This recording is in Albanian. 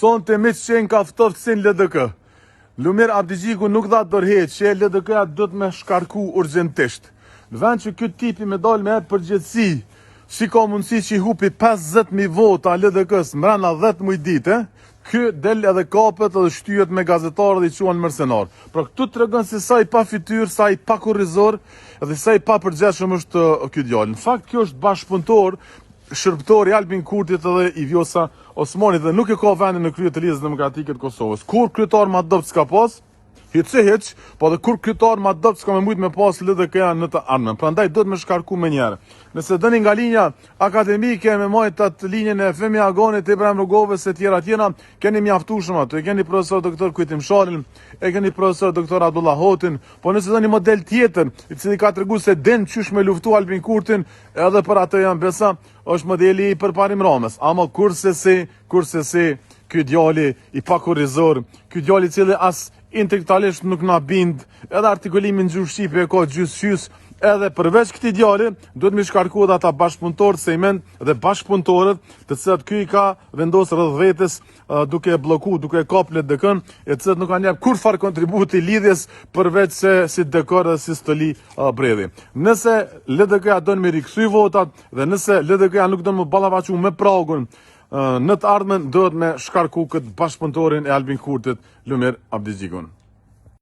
Son të miq që ka ftofsin LDK. Lumir Abdigjiku nuk dha dorëheq që LDK-ja do të me shkarku urgjentisht. Në vend që këtë tipi me dal me përgjithësi, si ka mundësi që i hupi 50.000 vota LDK-s mrena 10 muj dite, ky del edhe kapet edhe shtyhet me gazetarë dhe i quan mercenar. Pra këtu tregon se sa i pa fytyrë, sa i pa kurrizor dhe sa i pa përgjithshëm është ky djalë. Në fakt kjo është bashkëpunëtor shërbëtori Albin Kurtit edhe i Vjosa Osmanit dhe nuk e ka vendin në krye të Lidhjes Demokratike të Kosovës. Kur kryetar ma dopt s'ka pas, hiç, po dhe kur kryetar ma dopt s'ka me mujt me pas LDK-ja në të ardhmen. Prandaj do të me shkarku me njerë. Nëse dëni nga linja akademike me majt atë linjën e Femi Aganit, Ibrahim Rogovës e tjera, keni mjaftueshëm aty. E keni profesor doktor Kujtim Shalin, e keni profesor doktor Abdullah Hotin, po nëse dëni model tjetër, i cili ka tregu se den qysh me luftu Albin Kurtin, edhe për atë janë besa, është modeli i përparim Ramës. Ama kurse si, ky djali i pakurrizor, ky djali i cili as intelektualisht nuk na bind, edhe artikulimin gjuhë shqipe e ka gjys, edhe përveç këtij djali, duhet me shkarku edhe ata bashkëpunëtorë Sejmen dhe bashkëpunëtorët, të cilat ky i ka vendosur rreth vetes, duke blloku, duke kap LDK-n, e të cilat nuk kanë jap kurfar kontributi lidhjes përveç se si dekor dhe si stoli bredhi. Nëse LDK-ja don me rikthy votat dhe nëse LDK-ja nuk don më ballavaçu me pragun, në të ardhmen duhet me shkarku këtë bashkëpunëtorin e Albin Kurtit, Lumir Abdigjikun.